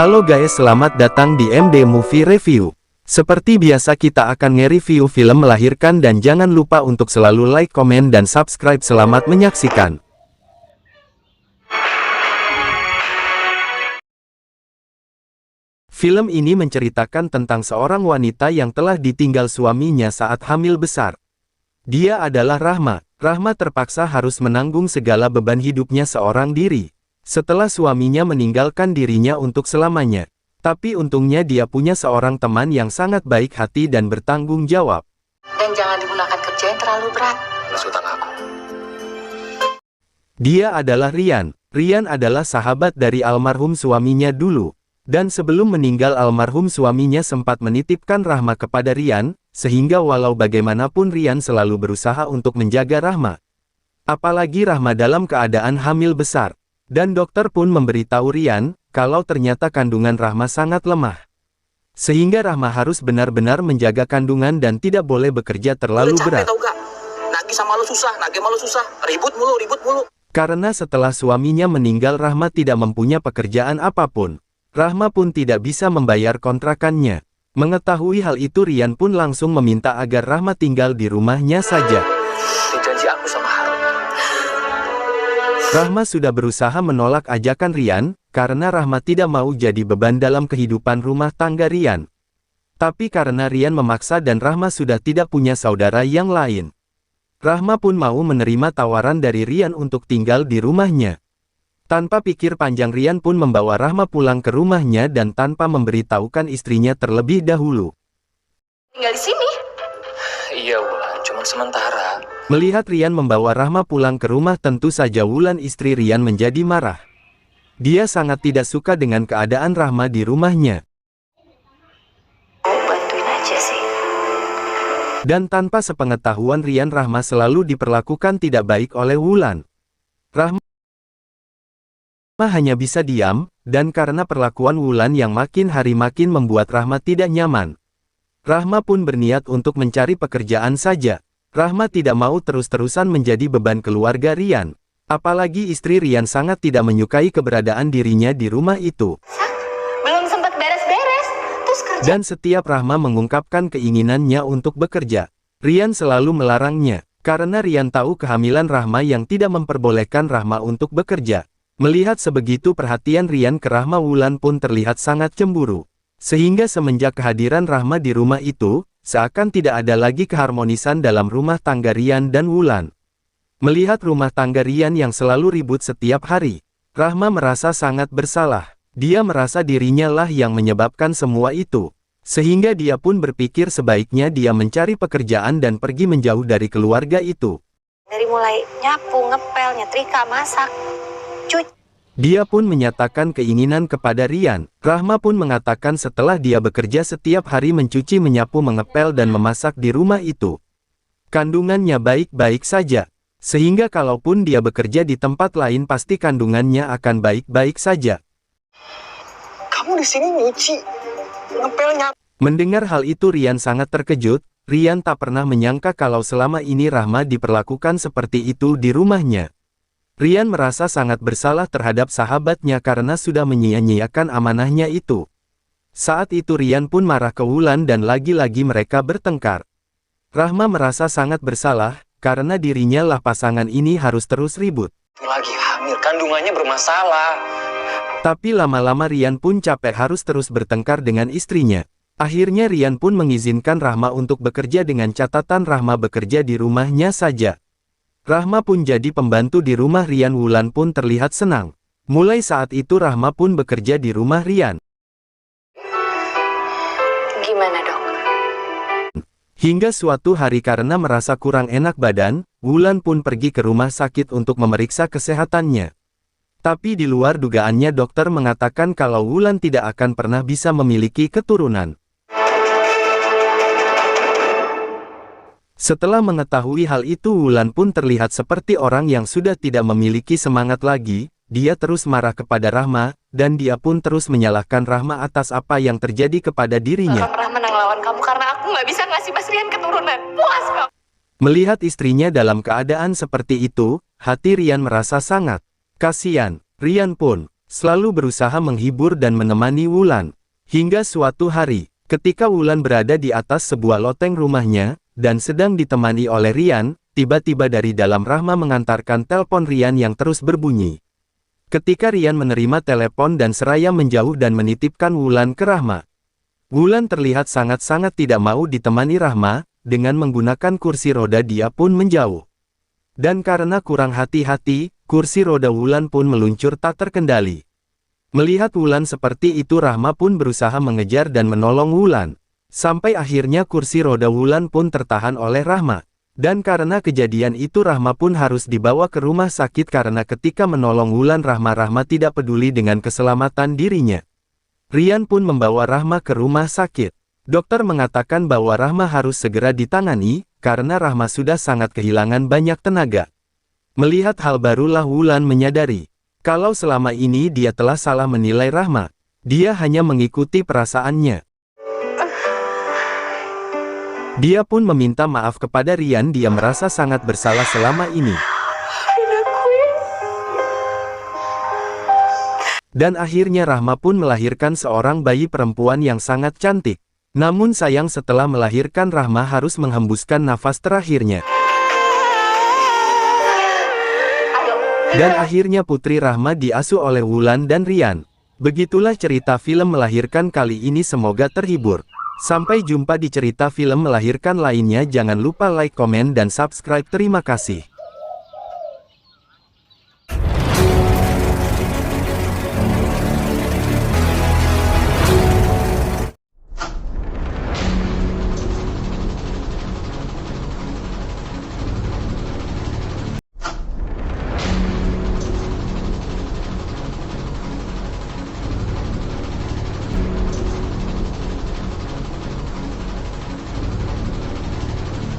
Halo guys, selamat datang di MD Movie Review. Seperti biasa kita akan nge-review film Melahirkan dan jangan lupa untuk selalu like, komen, dan subscribe. Selamat menyaksikan. Film ini menceritakan tentang seorang wanita yang telah ditinggal suaminya saat hamil besar. Dia adalah Rahma. Rahma terpaksa harus menanggung segala beban hidupnya seorang diri. Setelah suaminya meninggalkan dirinya untuk selamanya. Tapi untungnya dia punya seorang teman yang sangat baik hati dan bertanggung jawab. Dan jangan digunakan kerja yang terlalu berat. Utang aku. Dia adalah Rian. Rian adalah sahabat dari almarhum suaminya dulu. Dan sebelum meninggal almarhum suaminya sempat menitipkan Rahma kepada Rian, sehingga walau bagaimanapun Rian selalu berusaha untuk menjaga Rahma. Apalagi Rahma dalam keadaan hamil besar. Dan dokter pun memberitahu Rian, kalau ternyata kandungan Rahma sangat lemah. Sehingga Rahma harus benar-benar menjaga kandungan dan tidak boleh bekerja terlalu berat. Tau gak? Nagi sama lu susah, nagi sama lu susah. Ribut mulu. Karena setelah suaminya meninggal Rahma tidak mempunyai pekerjaan apapun. Rahma pun tidak bisa membayar kontrakannya. Mengetahui hal itu Rian pun langsung meminta agar Rahma tinggal di rumahnya saja. Ini janji aku sama Harun. Rahma sudah berusaha menolak ajakan Rian, karena Rahma tidak mau jadi beban dalam kehidupan rumah tangga Rian. Tapi karena Rian memaksa dan Rahma sudah tidak punya saudara yang lain. Rahma pun mau menerima tawaran dari Rian untuk tinggal di rumahnya. Tanpa pikir panjang Rian pun membawa Rahma pulang ke rumahnya dan tanpa memberitahukan istrinya terlebih dahulu. Tinggal di sini. Iya Wulan, cuman sementara. Melihat Rian membawa Rahma pulang ke rumah tentu saja Wulan istri Rian menjadi marah. Dia sangat tidak suka dengan keadaan Rahma di rumahnya. Bantuin aja sih. Dan tanpa sepengetahuan Rian Rahma selalu diperlakukan tidak baik oleh Wulan. Rahma hanya bisa diam, dan karena perlakuan Wulan yang makin hari makin membuat Rahma tidak nyaman. Rahma pun berniat untuk mencari pekerjaan saja. Rahma tidak mau terus-terusan menjadi beban keluarga Rian. Apalagi istri Rian sangat tidak menyukai keberadaan dirinya di rumah itu. Belum sempat beres-beres. Terus kerja. Dan setiap Rahma mengungkapkan keinginannya untuk bekerja, Rian selalu melarangnya. Karena Rian tahu kehamilan Rahma yang tidak memperbolehkan Rahma untuk bekerja. Melihat sebegitu perhatian Rian ke Rahma, Wulan pun terlihat sangat cemburu. Sehingga semenjak kehadiran Rahma di rumah itu, seakan tidak ada lagi keharmonisan dalam rumah tangga Rian dan Wulan. Melihat rumah tangga Rian yang selalu ribut setiap hari, Rahma merasa sangat bersalah. Dia merasa dirinya lah yang menyebabkan semua itu. Sehingga dia pun berpikir sebaiknya dia mencari pekerjaan dan pergi menjauh dari keluarga itu. Dari mulai nyapu, ngepel, nyetrika, masak, cuci. Dia pun menyatakan keinginan kepada Rian. Rahma pun mengatakan setelah dia bekerja setiap hari mencuci, menyapu, mengepel, dan memasak di rumah itu, kandungannya baik-baik saja. Sehingga kalaupun dia bekerja di tempat lain pasti kandungannya akan baik-baik saja. Kamu di sini nyuci, ngepelnya. Mendengar hal itu Rian sangat terkejut. Rian tak pernah menyangka kalau selama ini Rahma diperlakukan seperti itu di rumahnya. Rian merasa sangat bersalah terhadap sahabatnya karena sudah menyia-nyiakan amanahnya itu. Saat itu Rian pun marah ke Wulan dan lagi-lagi mereka bertengkar. Rahma merasa sangat bersalah, karena dirinya lah pasangan ini harus terus ribut. Lagi hamil, kandungannya bermasalah. Tapi lama-lama Rian pun capek harus terus bertengkar dengan istrinya. Akhirnya Rian pun mengizinkan Rahma untuk bekerja dengan catatan Rahma bekerja di rumahnya saja. Rahma pun jadi pembantu di rumah Rian. Wulan pun terlihat senang. Mulai saat itu Rahma pun bekerja di rumah Rian. Gimana dok? Hingga suatu hari karena merasa kurang enak badan, Wulan pun pergi ke rumah sakit untuk memeriksa kesehatannya. Tapi di luar dugaannya dokter mengatakan kalau Wulan tidak akan pernah bisa memiliki keturunan. Setelah mengetahui hal itu Wulan pun terlihat seperti orang yang sudah tidak memiliki semangat lagi. Dia terus marah kepada Rahma, dan dia pun terus menyalahkan Rahma atas apa yang terjadi kepada dirinya. Gak pernah menang lawan kamu karena aku gak bisa ngasih Mas Rian keturunan. Puas kamu. Melihat istrinya dalam keadaan seperti itu, hati Rian merasa sangat kasihan. Rian pun selalu berusaha menghibur dan menemani Wulan. Hingga suatu hari, ketika Wulan berada di atas sebuah loteng rumahnya, dan sedang ditemani oleh Rian, tiba-tiba dari dalam Rahma mengantarkan telepon Rian yang terus berbunyi. Ketika Rian menerima telepon dan seraya menjauh dan menitipkan Wulan ke Rahma. Wulan terlihat sangat-sangat tidak mau ditemani Rahma, dengan menggunakan kursi roda dia pun menjauh. Dan karena kurang hati-hati, kursi roda Wulan pun meluncur tak terkendali. Melihat Wulan seperti itu Rahma pun berusaha mengejar dan menolong Wulan. Sampai akhirnya kursi roda Wulan pun tertahan oleh Rahma. Dan karena kejadian itu Rahma pun harus dibawa ke rumah sakit karena ketika menolong Wulan Rahma tidak peduli dengan keselamatan dirinya. Rian pun membawa Rahma ke rumah sakit. Dokter mengatakan bahwa Rahma harus segera ditangani, karena Rahma sudah sangat kehilangan banyak tenaga. Melihat hal barulah Wulan menyadari, kalau selama ini dia telah salah menilai Rahma. Dia hanya mengikuti perasaannya. Dia pun meminta maaf kepada Rian, dia merasa sangat bersalah selama ini. Dan akhirnya Rahma pun melahirkan seorang bayi perempuan yang sangat cantik. Namun sayang setelah melahirkan Rahma harus menghembuskan nafas terakhirnya. Dan akhirnya putri Rahma diasuh oleh Wulan dan Rian. Begitulah cerita film Melahirkan kali ini, semoga terhibur. Sampai jumpa di cerita film melahirkan lainnya, jangan lupa like, komen, dan subscribe. Terima kasih.